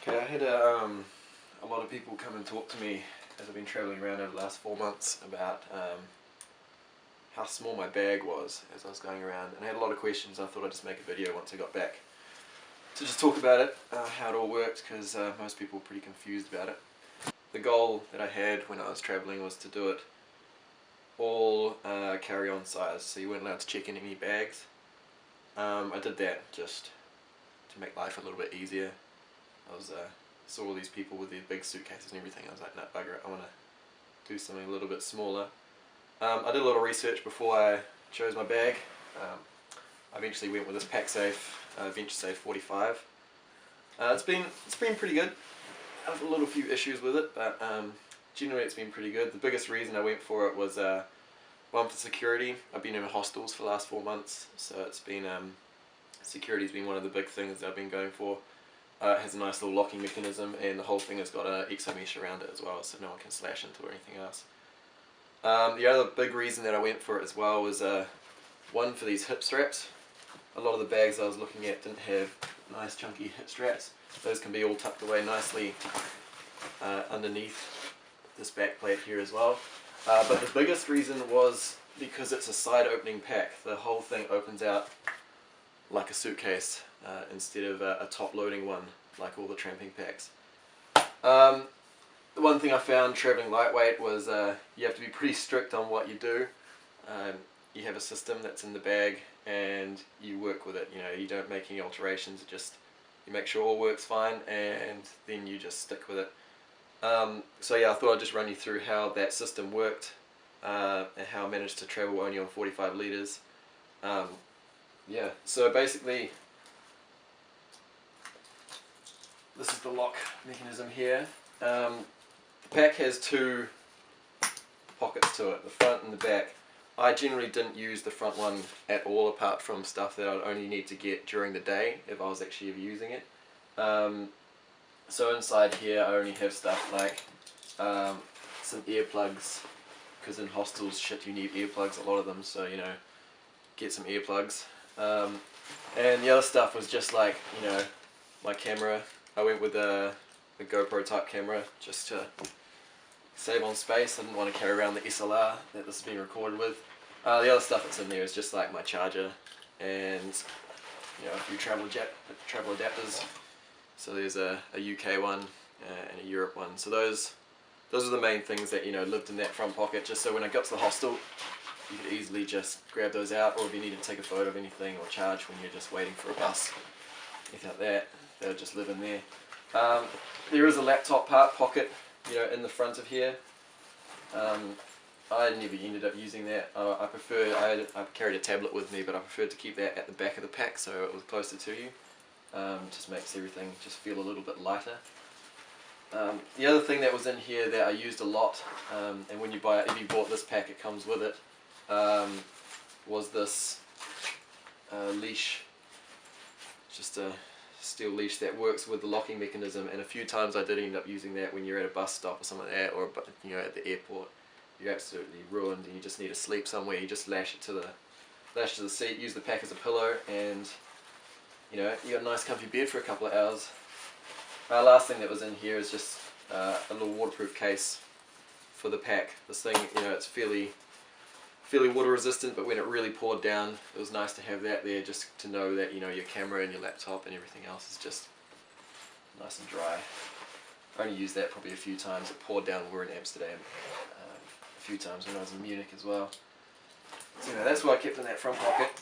Okay, I had a lot of people come and talk to me as I've been travelling around over the last 4 months about how small my bag was as I was going around, and I had a lot of questions. I thought I'd just make a video once I got back to just talk about it, how it all worked, because most people were pretty confused about it. The goal that I had when I was travelling was to do it all carry-on size, so you weren't allowed to check in any bags. I did that just to make life a little bit easier. I saw all these people with their big suitcases and everything. I was like, nah, bugger it, I want to do something a little bit smaller. I did a lot of research before I chose my bag. I eventually went with this Pacsafe Venturesafe 45. It's been pretty good. I've had a little few issues with it, but generally it's been pretty good. The biggest reason I went for it was one, for security. I've been in hostels for the last 4 months, so it's been security's been one of the big things that I've been going for. It has a nice little locking mechanism, and the whole thing has got an exo mesh around it as well, so no one can slash into it or anything else. The other big reason that I went for it as well was one, for these hip straps. A lot of the bags I was looking at didn't have nice chunky hip straps. Those can be all tucked away nicely underneath this back plate here as well. But the biggest reason was because it's a side opening pack. The whole thing opens out like a suitcase instead of a top loading one like all the tramping packs. The one thing I found travelling lightweight was you have to be pretty strict on what you do. You have a system that's in the bag and you work with it. You know, you don't make any alterations, you make sure all works fine and then you just stick with it. So yeah, I thought I'd just run you through how that system worked and how I managed to travel only on 45 litres. Yeah, so basically this is the lock mechanism here. The pack has two pockets to it, the front and the back. I generally didn't use the front one at all, apart from stuff that I'd only need to get during the day if I was actually ever using it. So inside here I only have stuff like some earplugs, because in hostels shit you need earplugs, a lot of them, so you know, get some earplugs. And the other stuff was just like, you know, my camera. I went with a GoPro type camera just to save on space. I didn't want to carry around the SLR that this has been recorded with. The other stuff that's in there is just like my charger and, you know, a few travel adapters. So there's a UK one and a Europe one. So those are the main things that, you know, lived in that front pocket, just so when I got to the hostel you could easily just grab those out, or if you need to take a photo of anything or charge when you're just waiting for a bus, anything like that, they'll just live in there. There is a laptop part pocket, you know, in the front of here. I never ended up using that. I carried a tablet with me, but I preferred to keep that at the back of the pack so it was closer to you. Just makes everything just feel a little bit lighter. The other thing that was in here that I used a lot, and when you buy it, if you bought this pack, it comes with it, was this leash. Just a steel leash that works with the locking mechanism, and a few times I did end up using that when you're at a bus stop or something like that, or you know, at the airport. You're absolutely ruined and you just need to sleep somewhere. You just lash it to the seat, use the pack as a pillow, and you know, you got a nice comfy bed for a couple of hours. Last thing that was in here is just a little waterproof case for the pack. This thing, you know, it's fairly water resistant, but when it really poured down, it was nice to have that there, just to know that, you know, your camera and your laptop and everything else is just nice and dry. I only used that probably a few times. It poured down when we were in Amsterdam, a few times when I was in Munich as well. So you know, that's what I kept in that front pocket.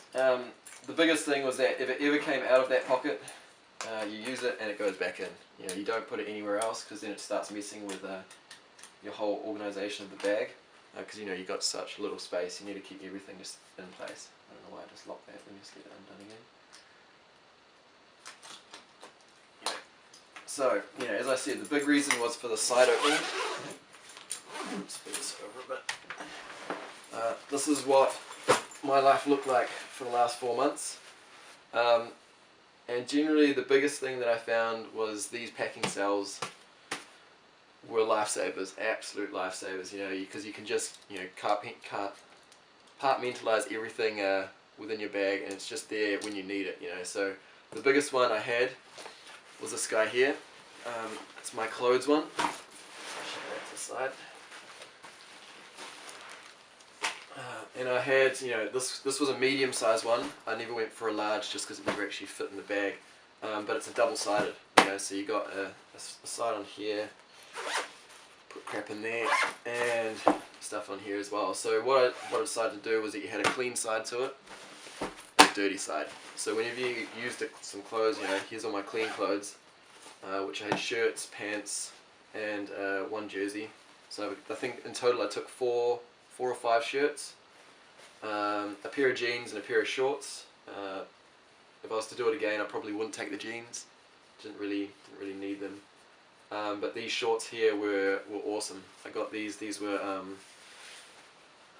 The biggest thing was that if it ever came out of that pocket, you use it and it goes back in. You know, you don't put it anywhere else, because then it starts messing with your whole organisation of the bag. Because you know, you've got such little space, you need to keep everything just in place. I don't know why I just locked that. Let me just get it undone again. Yeah. So, you know, as I said, the big reason was for the side opening. Spin this over a bit. This is what my life looked like for the last 4 months. And generally the biggest thing that I found was these packing cells were lifesavers, absolute lifesavers, you know, because you can just, you know, compartmentalize everything within your bag, and it's just there when you need it, you know. So the biggest one I had was this guy here. It's my clothes one. I'll show that to the side. And I had, this was a medium-sized one. I never went for a large just because it never actually fit in the bag. But it's a double-sided, so you got a side on here, put crap in there, and stuff on here as well. So what I decided to do was that you had a clean side to it, and a dirty side. So whenever you used some clothes, here's all my clean clothes, which I had shirts, pants, and one jersey. So I think in total I took four or five shirts, a pair of jeans and a pair of shorts. If I was to do it again, I probably wouldn't take the jeans. Didn't really need them. But these shorts here were awesome. I got these. These were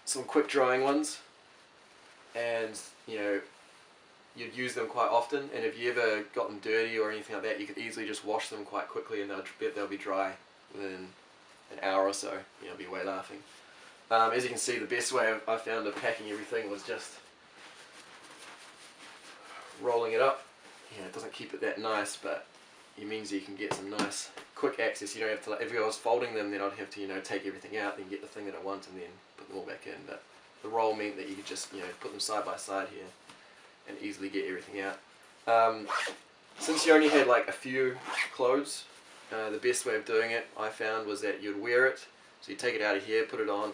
some quick drying ones, and you'd use them quite often. And if you ever got them dirty or anything like that, you could easily just wash them quite quickly, and they'll be dry within an hour or so. I'll be away laughing. As you can see, the best way I found of packing everything was just rolling it up. It doesn't keep it that nice, but it means you can get some nice quick access. You don't have to, if I was folding them, then I'd have to take everything out, then get the thing that I want, and then put them all back in. But the roll meant that you could just put them side by side here and easily get everything out. Since you only had like a few clothes, the best way of doing it I found was that you'd wear it. So you take it out of here, put it on,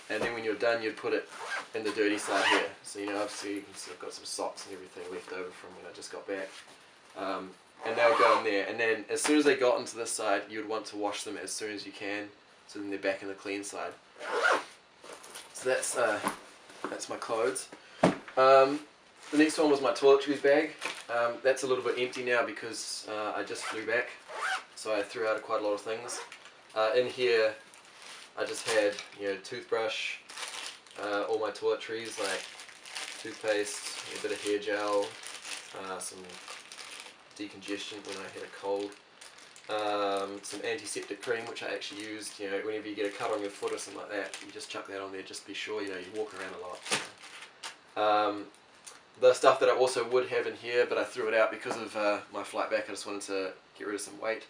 and then when you're done, you'd put it in the dirty side here. So obviously you can see I've got some socks and everything left over from when I just got back. And they'll go in there, and then as soon as they got into this side, you'd want to wash them as soon as you can, so then they're back in the clean side. So that's my clothes. The next one was my toiletries bag. That's a little bit empty now because I just flew back, so I threw out quite a lot of things. In here I just had toothbrush, all my toiletries like toothpaste, a bit of hair gel, some decongestion when I had a cold, some antiseptic cream which I actually used. Whenever you get a cut on your foot or something like that, you just chuck that on there. Just be sure you walk around a lot. The stuff that I also would have in here, but I threw it out because of my flight back. I just wanted to get rid of some weight.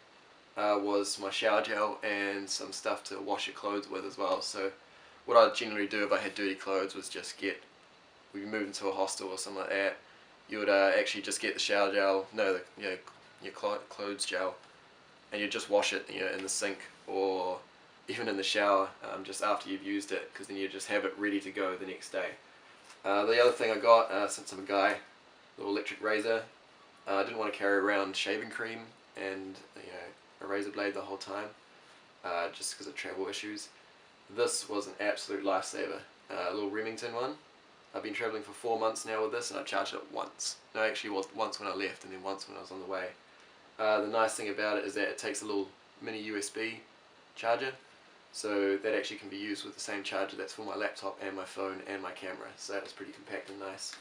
Was my shower gel and some stuff to wash your clothes with as well. So what I'd generally do if I had dirty clothes was just we'd be moving to a hostel or something like that, you would actually just get the shower gel, your clothes gel, and you just wash it in the sink or even in the shower just after you've used it, because then you just have it ready to go the next day. The other thing I got, since I'm a guy, a little electric razor. I didn't want to carry around shaving cream and a razor blade the whole time, just because of travel issues. This was an absolute lifesaver. A little Remington one. I've been travelling for 4 months now with this, and I charged it once. No, actually once when I left, and then once when I was on the way. The nice thing about it is that it takes a little mini USB charger, so that actually can be used with the same charger that's for my laptop and my phone and my camera. So that was pretty compact and nice.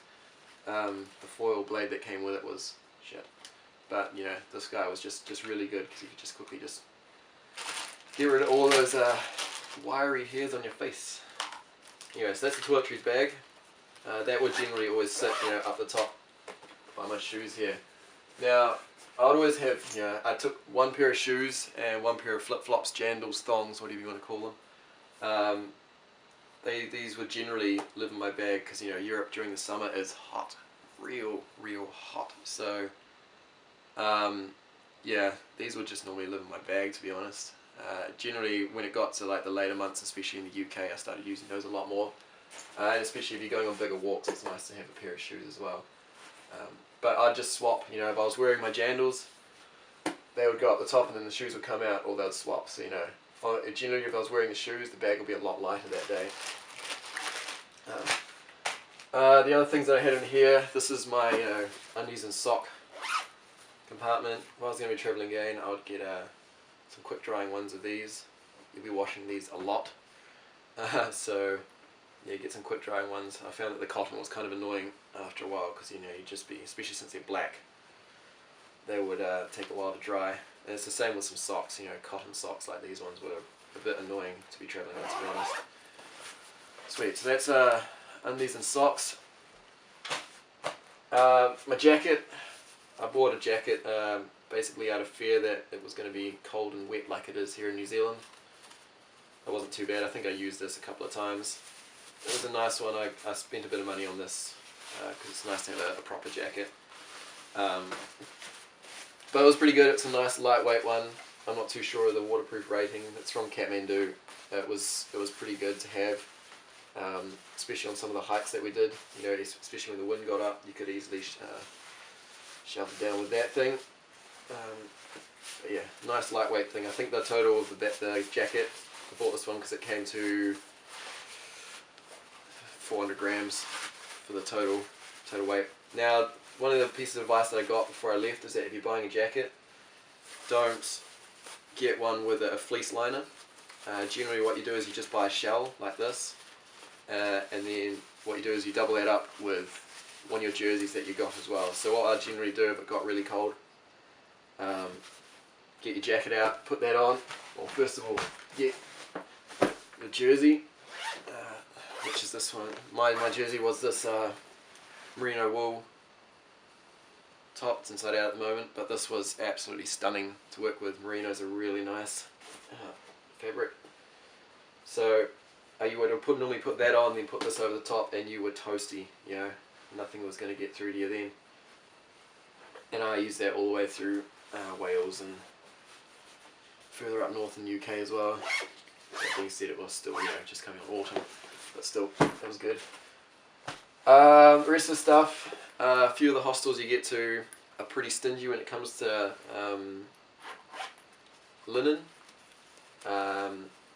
The foil blade that came with it was shit. But this guy was just really good, because you could just quickly get rid of all those wiry hairs on your face. Anyway, so that's the toiletries bag. That would generally always sit up the top by my shoes here. Now I would always have, I took one pair of shoes and one pair of flip-flops, jandals, thongs, whatever you want to call them. These would generally live in my bag because Europe during the summer is hot, real hot. So yeah, these would just normally live in my bag, to be honest. Generally when it got to like the later months, especially in the UK, I started using those a lot more. And especially if you're going on bigger walks, it's nice to have a pair of shoes as well. But I'd just swap, if I was wearing my jandals, they would go up the top and then the shoes would come out, or they'd swap. So generally if I was wearing the shoes, the bag would be a lot lighter that day. The other things that I had in here, this is my undies and sock compartment. If I was going to be travelling again, I would get some quick drying ones of these. You'll be washing these a lot. So yeah, get some quick drying ones. I found that the cotton was kind of annoying after a while, because you'd just be, especially since they're black, they would take a while to dry. And it's the same with some socks. Cotton socks like these ones were a bit annoying to be travelling with, to be honest. Sweet, so that's undies and socks. My jacket, I bought a jacket basically out of fear that it was going to be cold and wet like it is here in New Zealand. It wasn't too bad. I think I used this a couple of times. It was a nice one. I spent a bit of money on this because it's nice to have a proper jacket. But it was pretty good. It's a nice lightweight one. I'm not too sure of the waterproof rating. It's from Kathmandu. It was pretty good to have, especially on some of the hikes that we did. You know, especially when the wind got up, you could easily shove it down with that thing. But yeah, nice lightweight thing. I think the total of the jacket, I bought this one because it came to 400 grams for the total weight. Now, one of the pieces of advice that I got before I left is that if you're buying a jacket, don't get one with a fleece liner. Generally what you do is you just buy a shell like this, and then what you do is you double that up with one of your jerseys that you got as well. So what I generally do if it got really cold, get your jacket out, put that on. Well, first of all, get the jersey, which is this one. My jersey was this merino wool top. It's inside out at the moment, but this was absolutely stunning to work with. Merino's a really nice fabric. So you would normally put that on, then put this over the top, and you were toasty. You know, nothing was going to get through to you then. And I used that all the way through Wales and further up north in the UK as well. That being said, it was still, you know, just coming on autumn, but still, that was good. The rest of the stuff, a few of the hostels you get to are pretty stingy when it comes to linen.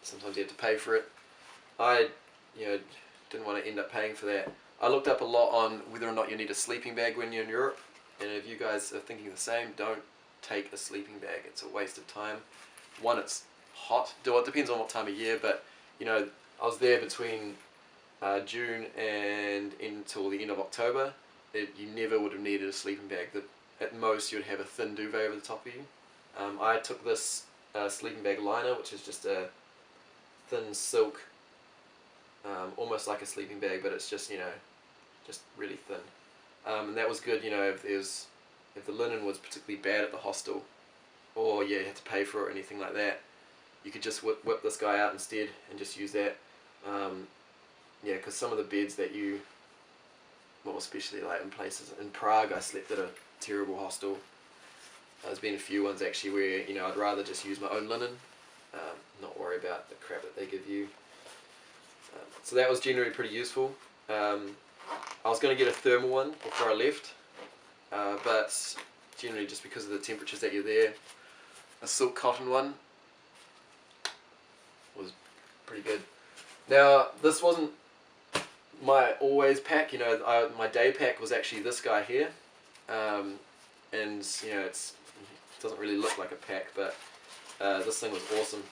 Sometimes you have to pay for it. I, didn't want to end up paying for that. I looked up a lot on whether or not you need a sleeping bag when you're in Europe, and if you guys are thinking the same, don't take a sleeping bag. It's a waste of time. One, it's hot. It depends on what time of year, but I was there between June and until the end of October. You never would have needed a sleeping bag. At most, you'd have a thin duvet over the top of you. I took this sleeping bag liner, which is just a thin silk, almost like a sleeping bag, but it's just just really thin. And that was good. If the linen was particularly bad at the hostel, or you had to pay for it or anything like that, you could just whip this guy out instead and just use that. Because some of the beds that especially like in places in Prague, I slept at a terrible hostel. There's been a few ones actually where I'd rather just use my own linen, not worry about the crap that they give you. So that was generally pretty useful. I was going to get a thermal one before I left, but generally just because of the temperatures that you're there, a silk cotton one was pretty good. Now this wasn't my always pack. My day pack was actually this guy here, and it doesn't really look like a pack, but this thing was awesome.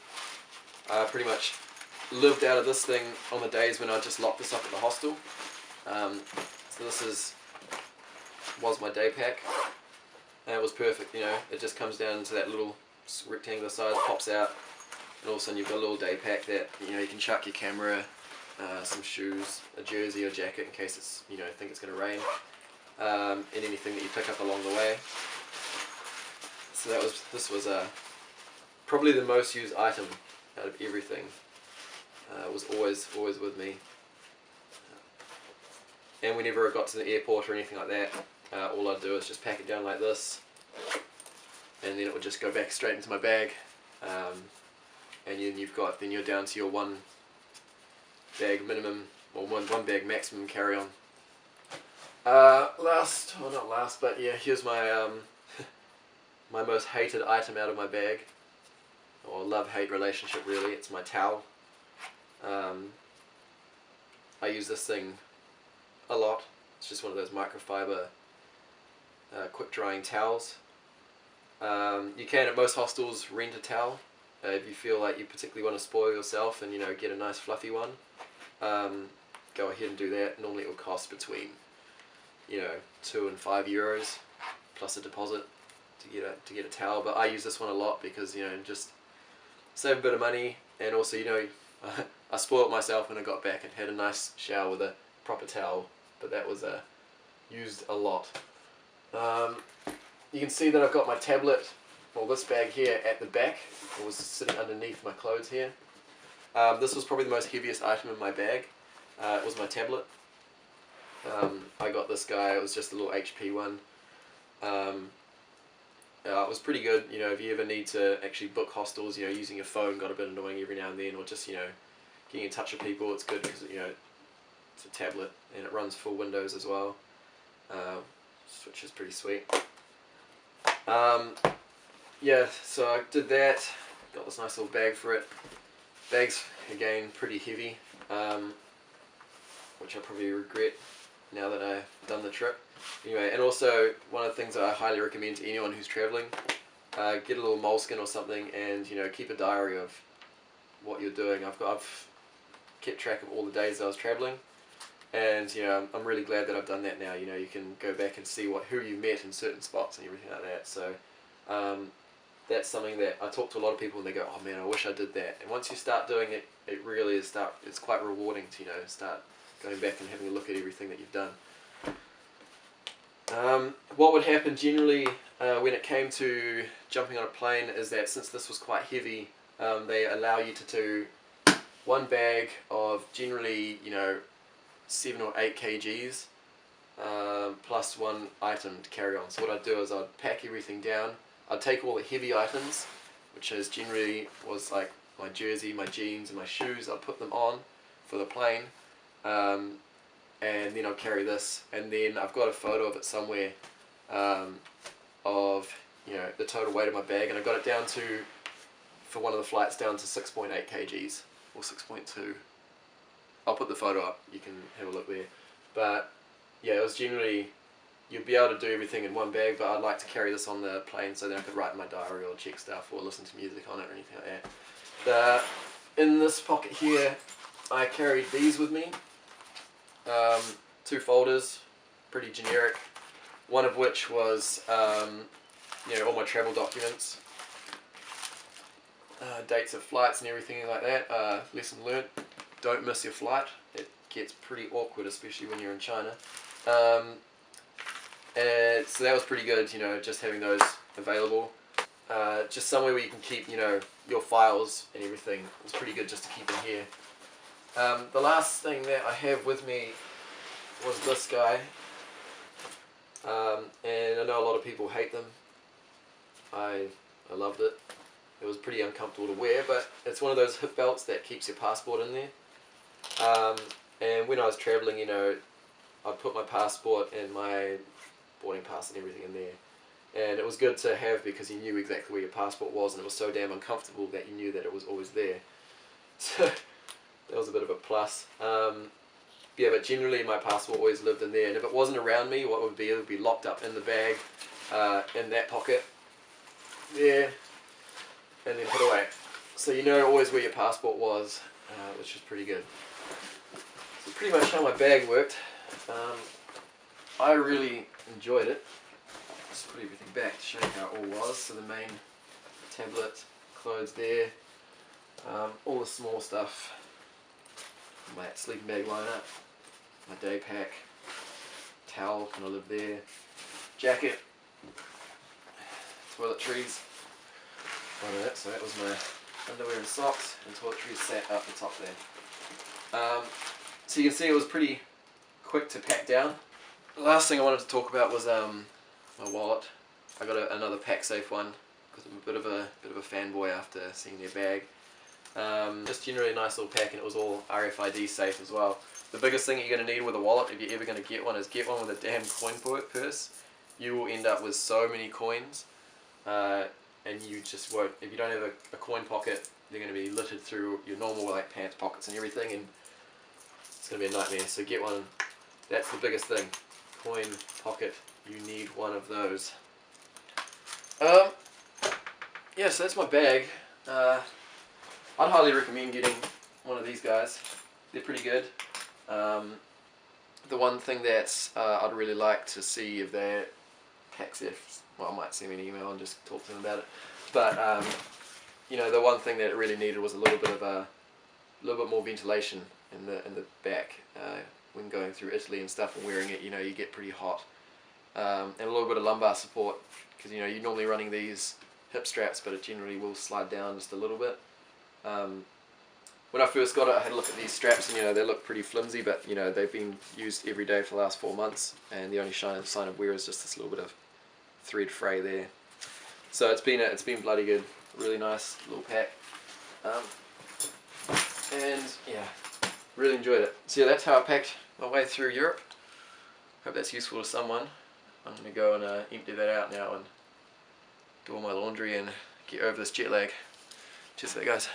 I pretty much lived out of this thing on the days when I just locked this up at the hostel. So this was my day pack, and it was perfect. It just comes down to that little rectangular size, pops out, and all of a sudden you've got a little day pack that you can chuck your camera, some shoes, a jersey or jacket in case it's think it's going to rain, and anything that you pick up along the way. So this was probably the most used item out of everything. It was always with me. And whenever I got to the airport or anything like that, all I'd do is just pack it down like this, and then it would just go back straight into my bag. And then you're down to your one bag minimum, or one bag maximum carry-on. Not last, but yeah, here's my my most hated item out of my bag, or love-hate relationship really. It's my towel. I use this thing a lot. It's just one of those microfiber quick drying towels. You can at most hostels rent a towel if you feel like you particularly want to spoil yourself and get a nice fluffy one. Go ahead and do that. Normally it will cost between €2 and €5 plus a deposit to get a towel. But I use this one a lot because just save a bit of money, and also I spoiled myself when I got back and had a nice shower with a proper towel, but that was used a lot. You can see that I've got my tablet, or this bag here, at the back. It was sitting underneath my clothes here. This was probably the most heaviest item in my bag. It was my tablet. I got this guy, it was just a little HP one. It was pretty good, you know, if you ever need to actually book hostels, you know, using your phone got a bit annoying every now and then, or just, you know, getting in touch with people, it's good because, you know, it's a tablet and it runs full Windows as well, which is pretty sweet. Yeah, so I did that, got this nice little bag for it. Bag's, again, pretty heavy, which I probably regret now that I've done the trip. Anyway, and also one of the things that I highly recommend to anyone who's traveling, get a little moleskin or something, and, you know, keep a diary of what you're doing. I've kept track of all the days that I was traveling, and, you know, I'm really glad that I've done that now. You know, you can go back and see who you met in certain spots and everything like that. So that's something that I talk to a lot of people and they go, oh man, I wish I did that. And once you start doing it, it really is it's quite rewarding to, you know, start going back and having a look at everything that you've done. What would happen generally when it came to jumping on a plane is that since this was quite heavy, they allow you to do one bag of generally, you know, 7 or 8 kgs plus one item to carry on. So what I'd do is I'd pack everything down. I'd take all the heavy items, which is generally was like my jersey, my jeans and my shoes. I'd put them on for the plane, and then I'll carry this, and then I've got a photo of it somewhere, of, you know, the total weight of my bag, and I got it down to, for one of the flights, down to 6.8 kgs or 6.2. I'll put the photo up, you can have a look there. But yeah, it was generally, you'd be able to do everything in one bag, but I'd like to carry this on the plane so that I could write in my diary or check stuff or listen to music on it or anything like that. In this pocket here, I carried these with me. 2 folders, pretty generic. One of which was, you know, all my travel documents, dates of flights and everything like that. Lesson learnt: don't miss your flight. It gets pretty awkward, especially when you're in China. And so that was pretty good, you know, just having those available. Just somewhere where you can keep, you know, your files and everything. It's pretty good just to keep in here. The last thing that I have with me was this guy, and I know a lot of people hate them. I loved it. It was pretty uncomfortable to wear, but it's one of those hip belts that keeps your passport in there. And when I was traveling, you know, I'd put my passport and my boarding pass and everything in there, and it was good to have because you knew exactly where your passport was, and it was so damn uncomfortable that you knew that it was always there. So that was a bit of a plus. Yeah, but generally my passport always lived in there, and if it wasn't around me, what it would be locked up in the bag, in that pocket there, and then put away. So you know always where your passport was, which is pretty good. So pretty much how my bag worked. I really enjoyed it. Just put everything back to show you how it all was. So the main tablet, clothes there, all the small stuff, my sleeping bag liner, my day pack, towel, kind of live there, jacket, toiletries, so that was my underwear and socks, and toiletries sat up the top there. So you can see it was pretty quick to pack down. The last thing I wanted to talk about was my wallet. I got another Pacsafe one because I'm a bit of a fanboy after seeing their bag. Just generally a nice little pack, and it was all RFIDsafe as well. The biggest thing you're going to need with a wallet, if you're ever going to get one, is get one with a damn coin purse. You will end up with so many coins, and you just won't. If you don't have a coin pocket, they're going to be littered through your normal like pants pockets and everything, and it's going to be a nightmare. So get one. That's the biggest thing. Coin pocket. You need one of those. Yeah, so that's my bag. I'd highly recommend getting one of these guys. They're pretty good. The one thing that I'd really like to see if they're Pacsafe, well, I might send me an email and just talk to them about it. But you know, the one thing that it really needed was a little bit more ventilation in the back. When going through Italy and stuff and wearing it, you know, you get pretty hot. And a little bit of lumbar support because you know you're normally running these hip straps, but it generally will slide down just a little bit. When I first got it, I had a look at these straps, and you know they look pretty flimsy, but you know they've been used every day for the last 4 months, and the only sign of wear is just this little bit of thread fray there. So it's been bloody good, really nice little pack, and yeah, really enjoyed it. So yeah, that's how I packed my way through Europe. Hope that's useful to someone. I'm gonna go and empty that out now and do all my laundry and get over this jet lag. Cheers for that, guys.